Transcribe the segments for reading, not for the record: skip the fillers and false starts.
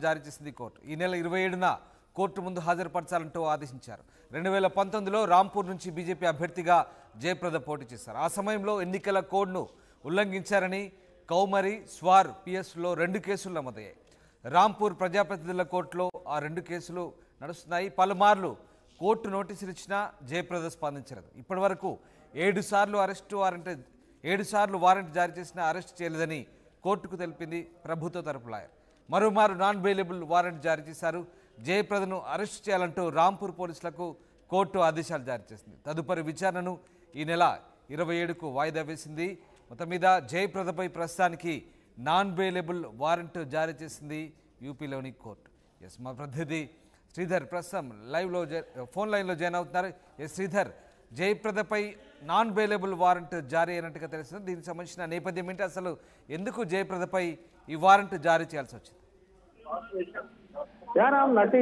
జారీ చేసింది కోర్టు. ఈ నెల 27న కోర్టు ముందు హాజరుపరచాలంటూ ఆదేశించారు. 2019లో రాంపూర్ నుంచి బీజేపీ అభ్యర్థిగా జయప్రద పోటీ చేశారు. ఆ సమయంలో ఎన్నికల కోడ్ను ఉల్లంఘించారని కౌమరి, స్వార్ పిఎస్లో 2 కేసులు నమోదయ్యాయి. రాంపూర్ ప్రజాప్రతినిధుల కోర్టులో ఆ 2 కేసులు నడుస్తున్నాయి. పలుమార్లు కోర్టు నోటీసులు ఇచ్చినా జయప్రద స్పందించలేదు. ఇప్పటి వరకు 7 సార్లు వారెంట్ జారీ చేసినా అరెస్ట్ చేయలేదని కోర్టుకు తెలిపింది ప్రభుత్వ తరపు లాయర్. మరోమారు నాన్ బెయిలబుల్ వారెంట్ జారీ చేశారు. జయప్రదను అరెస్ట్ చేయాలంటూ రాంపూర్ పోలీసులకు కోర్టు ఆదేశాలు జారీ చేసింది. తదుపరి విచారణను ఈ నెల 27కు వాయిదా వేసింది. మొత్తం మీద జయప్రదపై ప్రస్తుతానికి నాన్ బెయిలబుల్ వారెంట్ జారీ చేసింది యూపీలోని కోర్టు. ఎస్, మా ప్రతినిధి శ్రీధర్ ప్రస్తుతం ఫోన్ లైన్లో జాయిన్ అవుతున్నారు. ఎస్ శ్రీధర్, జయప్రదపై నాన్ బెయిలబుల్ వారెంట్ జారీ అయినట్టుగా తెలుస్తుంది. దీనికి సంబంధించిన నేపథ్యం ఏంటి? అసలు ఎందుకు జయప్రదపై ఈ వారెంట్ జారీ చేయాల్సి వచ్చింది? నటి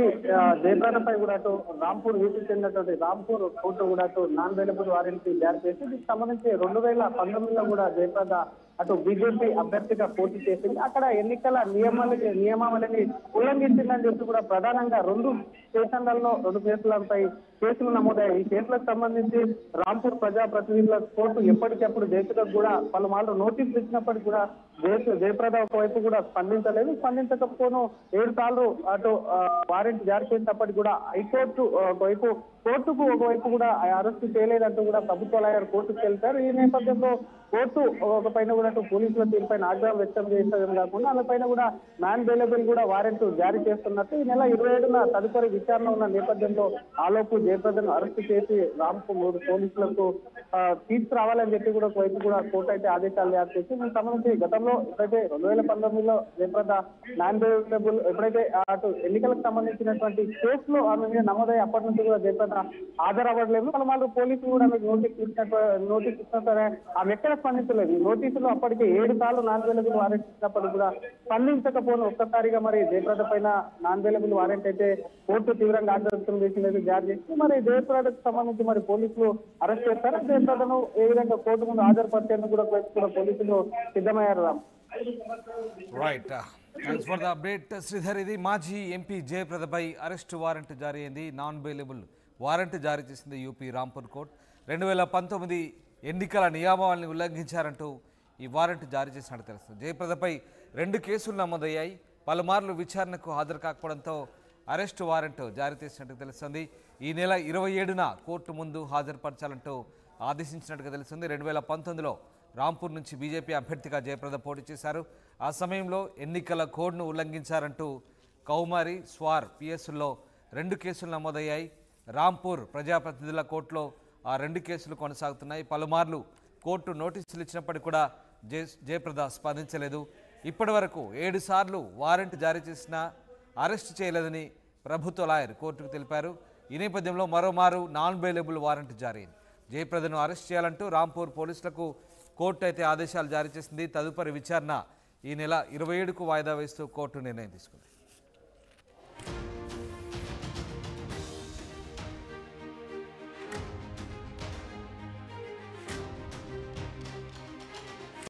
జయప్రదపై కూడా రాంపూర్ యూపీ చెందినటువంటి రాంపూర్ కోర్టు కూడా నాన్ బెయిలబుల్ వారెంట్ జారీ చేసి దీనికి సంబంధించి 2019లో కూడా జయప్రద బీజేపీ అభ్యర్థిగా పోటీ చేసింది. అక్కడ ఎన్నికల నియమావళిని ఉల్లంఘించిందని చెప్పి కూడా ప్రధానంగా 2 స్టేషన్లలో 2 కేసులపై కేసులు నమోదయ్యాయి. ఈ కేసులకు సంబంధించి రాంపూర్ ప్రజాప్రతినిధుల కోర్టు ఎప్పటికప్పుడు జయప్రదకు కూడా పలుమార్లు నోటీసులు ఇచ్చినప్పటికీ కూడా జయప్రద ఒకవైపు కూడా స్పందించకపోను 7 సార్లు వారెంట్ జారీ చేసినప్పటికీ కూడా హైకోర్టు ఒకవైపు కోర్టుకు ఒకవైపు కూడా అరెస్టు చేయలేదంటూ కూడా ప్రభుత్వ లాయర్ కోర్టుకు తెలిపారు. ఈ నేపథ్యంలో కోర్టు ఒక పైన కూడా పోలీసుల తీరుపైన ఆగ్రహం వ్యక్తం చేసడం కాకుండా ఆమెపైన కూడా నాన్ బెయిలబుల్ కూడా వారెంట్ జారీ చేస్తున్నట్టు ఈ నెల 27న తదుపరి విచారణ ఉన్న నేపథ్యంలో ఆలోపు జయప్రదను అరెస్టు చేసి రాంపూర్ పోలీసులకు తీసుకురావాలని చెప్పి కూడా ఒకవైపు కూడా కోర్టు అయితే ఆదేశాలు జారీ చేసి దీనికి సంబంధించి గతంలో ఎప్పుడైతే 2019లో జయప్రద నాన్ బెయిలబుల్ ఎప్పుడైతే ఎన్నికలకు సంబంధించినటువంటి కేసులు ఆమె మీద నమోదై అప్పటి నుంచి కూడా జయప్రద హాజరవ్వట్లేదు. పలుమార్లు పోలీసులు కూడా ఆమెకు నోటీస్ ఇచ్చినా సరే ఆమె ఎక్కడ స్పందించలేదు. ఈ నోటీసులు అప్పటికే 7 సార్లు నాన్ బెయిలబుల్ వారెంట్ ఇచ్చినప్పుడు కూడా స్పందించకపోను ఒక్కసారిగా మరి జయప్రద పైన నాన్ బెయిలబుల్ వారెంట్ అయితే కోర్టు తీవ్రంగా ఆగ్రహం చేసినది జారీ చేసి మరి జయప్రదకు సంబంధించి మరి పోలీసులు అరెస్ట్ చేస్తారు. జయప్రదను ఏ విధంగా కోర్టు ముందు హాజరుపరిచేందుకు కూడా పోలీసులు సిద్ధమయ్యారు. Right, thanks for the update Sridhar. ఇది మాజీ ఎంపీ జయప్రదపై అరెస్ట్ వారెంట్ జారీ అయింది. నాన్ బెయిలబుల్ వారెంట్ జారీ చేసింది యూపీ రాంపూర్ కోర్టు. 2019 ఎన్నికల నియమావళిని ఉల్లంఘించారంటూ ఈ వారెంట్ జారీ చేసినట్టు తెలుస్తుంది. జయప్రదపై 2 కేసులు నమోదయ్యాయి. పలుమార్లు విచారణకు హాజరు కాకపోవడంతో అరెస్ట్ వారెంట్ జారీ చేసినట్టు తెలుస్తుంది. ఈ నెల 27న కోర్టు ముందు హాజరుపరచాలంటూ ఆదేశించినట్టుగా తెలుస్తుంది. 2019లో రాంపూర్ నుంచి బీజేపీ అభ్యర్థిగా జయప్రద పోటీ చేశారు. ఆ సమయంలో ఎన్నికల కోడ్ను ఉల్లంఘించారంటూ కౌమారి, స్వార్ పిఎస్లో 2 కేసులు నమోదయ్యాయి. రాంపూర్ ప్రజాప్రతినిధుల కోర్టులో ఆ 2 కేసులు కొనసాగుతున్నాయి. పలుమార్లు కోర్టు నోటీసులు ఇచ్చినప్పటికీ కూడా జయప్రద స్పందించలేదు. ఇప్పటి వరకు 7 సార్లు వారెంట్ జారీ చేసినా అరెస్ట్ చేయలేదని ప్రభుత్వ లాయర్ కోర్టుకు తెలిపారు. ఈ నేపథ్యంలో మరోమారు నాన్ బెయిలబుల్ వారెంట్ జారీ అయింది. జయప్రదను అరెస్ట్ చేయాలంటూ రాంపూర్ పోలీసులకు కోర్టు అయితే ఆదేశాలు జారీ చేసింది. తదుపరి విచారణ ఈ నెల 27కు వాయిదా వేస్తూ కోర్టు నిర్ణయం తీసుకుంది.